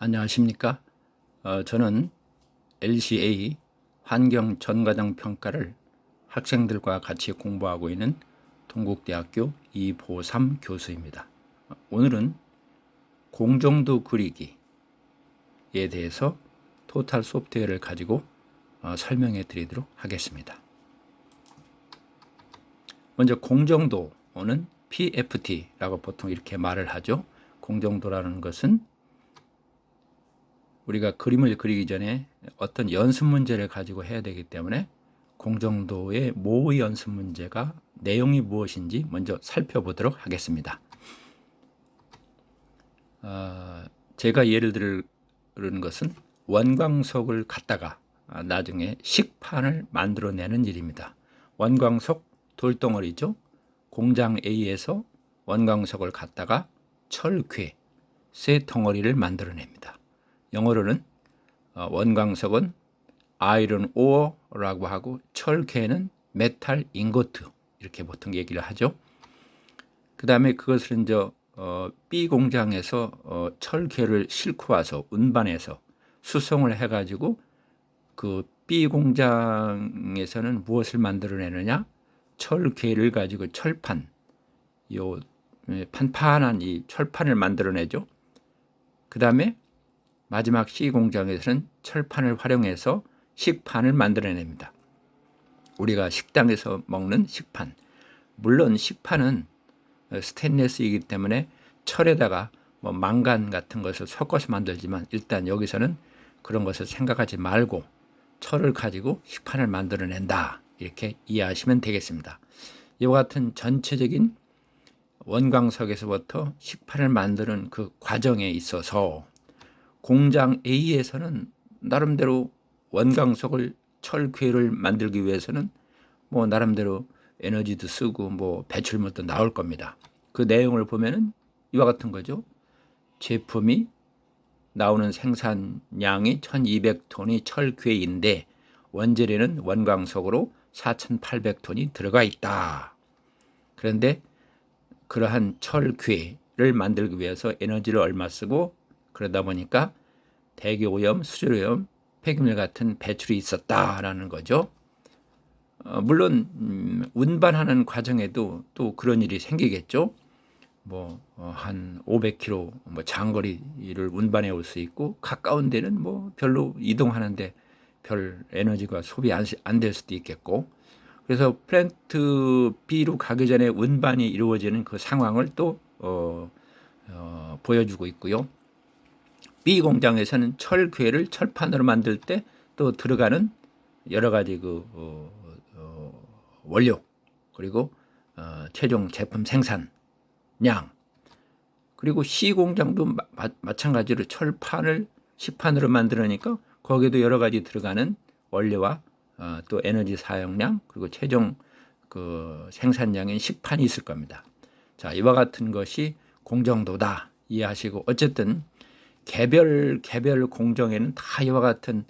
안녕하십니까? 저는 LCA 환경 전과정 평가를 학생들과 같이 공부하고 있는 동국대학교 이보삼 교수입니다. 오늘은 공정도 그리기에 대해서 토탈 소프트웨어를 가지고 설명해 드리도록 하겠습니다. 먼저 공정도는 PFT라고 보통 이렇게 말을 하죠. 공정도라는 것은 우리가 그림을 그리기 전에 어떤 연습 문제를 가지고 해야 되기 때문에 공정도의 모의 연습 문제가 내용이 무엇인지 먼저 살펴보도록 하겠습니다. 제가 예를 들은 것은 원광석을 갖다가 나중에 식판을 만들어내는 일입니다. 원광석 돌덩어리죠. 공장 A에서 원광석을 갖다가 철괴 세 덩어리를 만들어냅니다. 영어로는 원광석은 아이런 오어라고 하고 철괴는 메탈 잉고트 이렇게 보통 얘기를 하죠. 그 다음에 그것을 이제 B 공장에서 철괴를 싣고 와서 운반해서 수송을 해가지고 그 B 공장에서는 무엇을 만들어내느냐? 철괴를 가지고 철판, 요 판판한 이 철판을 만들어내죠. 그 다음에 마지막 C 공장에서는 철판을 활용해서 식판을 만들어냅니다. 우리가 식당에서 먹는 식판, 물론 식판은 스테인리스이기 때문에 철에다가 뭐 망간 같은 것을 섞어서 만들지만 일단 여기서는 그런 것을 생각하지 말고 철을 가지고 식판을 만들어낸다 이렇게 이해하시면 되겠습니다. 이와 같은 전체적인 원광석에서부터 식판을 만드는 그 과정에 있어서 공장 A에서는 나름대로 원광석을 철괴를 만들기 위해서는 뭐 나름대로 에너지도 쓰고 뭐 배출물도 나올 겁니다. 그 내용을 보면은 이와 같은 거죠. 제품이 나오는 생산량이 1200톤이 철괴인데 원재료는 원광석으로 4800톤이 들어가 있다. 그런데 그러한 철괴를 만들기 위해서 에너지를 얼마 쓰고 그러다 보니까 대기오염, 수질오염, 폐기물 같은 배출이 있었다라는 거죠. 물론 운반하는 과정에도 또 그런 일이 생기겠죠. 뭐 한 500km 뭐 장거리를 운반해 올 수 있고 가까운 데는 뭐 별로 이동하는데 별 에너지가 소비 안 될 수도 있겠고 그래서 플랜트 B로 가기 전에 운반이 이루어지는 그 상황을 또 보여주고 있고요. B 공장에서는 철괴를 철판으로 만들 때 또 들어가는 여러 가지 그 원료 그리고 최종 제품 생산량 그리고 C 공장도 마찬가지로 철판을 식판으로 만들으니까 거기에도 여러 가지 들어가는 원료와 또 에너지 사용량 그리고 최종 그 생산량인 식판이 있을 겁니다. 자, 이와 같은 것이 공정도다 이해하시고 어쨌든 개별 공정에는 다 이와 같은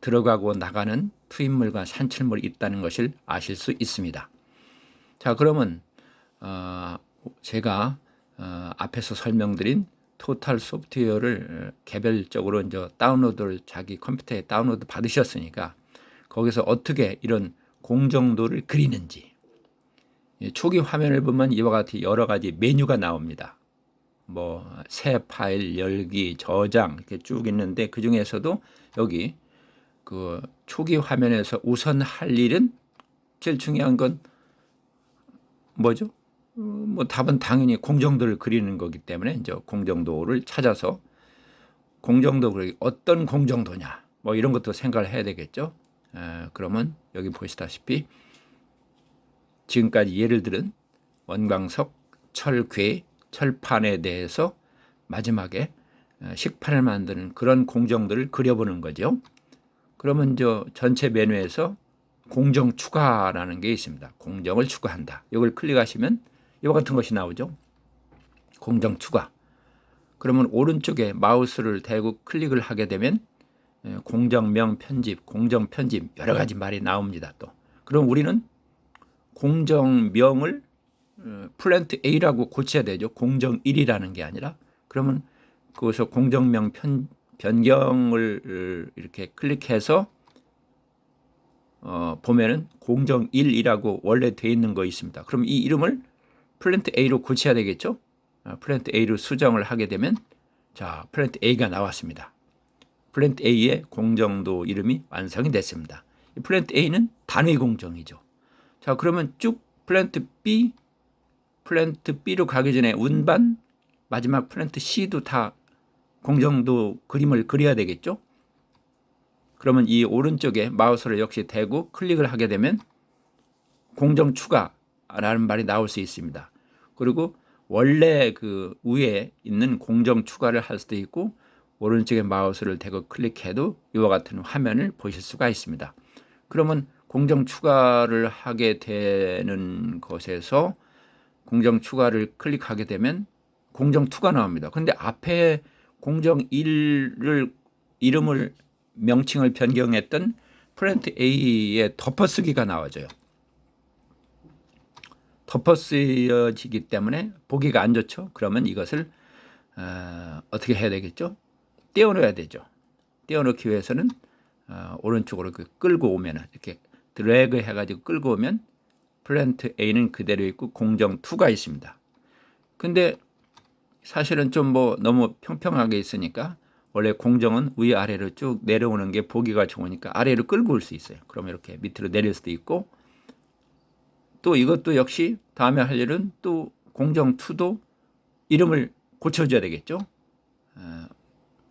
들어가고 나가는 투입물과 산출물이 있다는 것을 아실 수 있습니다. 자, 그러면 제가 앞에서 설명드린 토탈 소프트웨어를 개별적으로 이제 다운로드를 자기 컴퓨터에 다운로드 받으셨으니까 거기서 어떻게 이런 공정도를 그리는지 초기 화면을 보면 이와 같이 여러 가지 메뉴가 나옵니다. 뭐 새 파일 열기 저장 이렇게 쭉 있는데 그 중에서도 여기 그 초기 화면에서 우선 할 일은 제일 중요한 건 뭐죠? 뭐 답은 당연히 공정도를 그리는 거기 때문에 이제 공정도를 찾아서 공정도 그리기 어떤 공정도냐 뭐 이런 것도 생각을 해야 되겠죠. 그러면 여기 보시다시피 지금까지 예를 들은 원광석, 철괴, 철판에 대해서 마지막에 식판을 만드는 그런 공정들을 그려보는 거죠. 그러면 저 전체 메뉴에서 공정 추가라는 게 있습니다. 공정을 추가한다. 이걸 클릭하시면 이와 같은 것이 나오죠. 공정 추가. 그러면 오른쪽에 마우스를 대고 클릭을 하게 되면 공정명 편집, 공정 편집 여러 가지 말이 나옵니다. 또 그럼 우리는 공정명을 플랜트 A라고 고쳐야 되죠. 공정 1이라는 게 아니라 그러면 거기서 공정명 변경을 이렇게 클릭해서 보면은 공정1이라고 원래 돼 있는 거 있습니다. 그럼 이 이름을 플랜트 A로 고쳐야 되겠죠? 플랜트 A로 수정을 하게 되면 자, 플랜트 A가 나왔습니다. 플랜트 A의 공정도 이름이 완성이 됐습니다. 이 플랜트 A는 단위 공정이죠. 자, 그러면 쭉 플랜트 B로 가기 전에 운반, 마지막 플랜트 C도 다 공정도 그림을 그려야 되겠죠? 그러면 이 오른쪽에 마우스를 역시 대고 클릭을 하게 되면 공정 추가라는 말이 나올 수 있습니다. 그리고 원래 그 위에 있는 공정 추가를 할 수도 있고 오른쪽에 마우스를 대고 클릭해도 이와 같은 화면을 보실 수가 있습니다. 그러면 공정 추가를 하게 되는 것에서 공정 추가를 클릭하게 되면 공정 2가 나옵니다. 그런데 앞에 공정 1을 이름을 명칭을 변경했던 플랜트 A의 덮어쓰기가 나와져요. 덮어쓰여지기 때문에 보기가 안 좋죠. 그러면 이것을 어떻게 해야 되겠죠? 떼어놓아야 되죠. 떼어놓기 위해서는 오른쪽으로 끌고 오면 이렇게 드래그 해가지고 끌고 오면 플랜트 A는 그대로 있고 공정 2가 있습니다. 근데 사실은 좀 너무 평평하게 있으니까 원래 공정은 위아래로 쭉 내려오는 게 보기가 좋으니까 아래로 끌고 올 수 있어요. 그러면 이렇게 밑으로 내릴 수도 있고 또 이것도 역시 다음에 할 일은 또 공정 2도 이름을 고쳐줘야 되겠죠.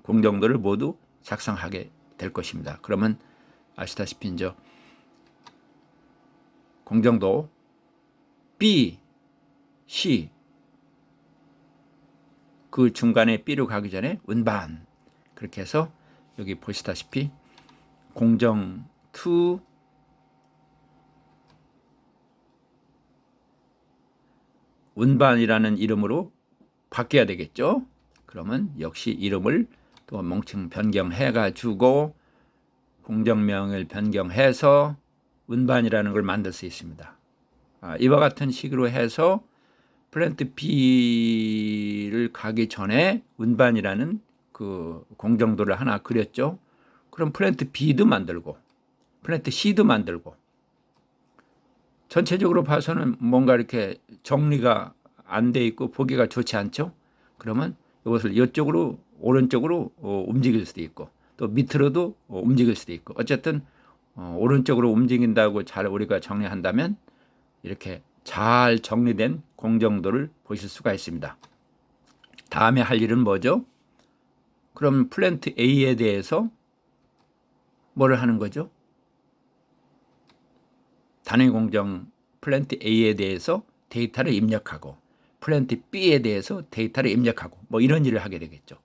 공정도를 모두 작성하게 될 것입니다. 그러면 아시다시피 이제 공정도 B, C 그 중간에 B로 가기 전에 운반 그렇게 해서 여기 보시다시피 공정 2 운반이라는 이름으로 바뀌어야 되겠죠. 그러면 역시 이름을 또 명칭 변경해 가지고 공정명을 변경해서 운반이라는 걸 만들 수 있습니다. 이와 같은 식으로 해서 플랜트 B를 가기 전에 운반이라는 그 공정도를 하나 그렸죠. 그럼 플랜트 B도 만들고 플랜트 C도 만들고 전체적으로 봐서는 뭔가 이렇게 정리가 안 돼 있고 보기가 좋지 않죠. 그러면 이것을 이쪽으로 오른쪽으로 움직일 수도 있고 또 밑으로도 움직일 수도 있고 어쨌든 오른쪽으로 움직인다고 잘 우리가 정리한다면 이렇게 잘 정리된 공정도를 보실 수가 있습니다. 다음에 할 일은 뭐죠? 그럼 플랜트 A에 대해서 뭐를 하는 거죠? 단위 공정 플랜트 A에 대해서 데이터를 입력하고 플랜트 B에 대해서 데이터를 입력하고 이런 일을 하게 되겠죠.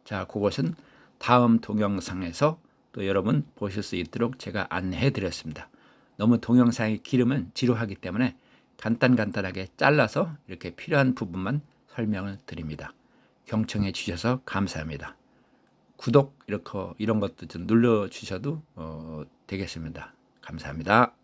자, 그것은 다음 동영상에서 또 여러분 보실 수 있도록 제가 안내해 드렸습니다. 너무 동영상이 길으면 지루하기 때문에 간단하게 잘라서 이렇게 필요한 부분만 설명을 드립니다. 경청해 주셔서 감사합니다. 구독 이런 것도 좀 눌러 주셔도 되겠습니다. 감사합니다.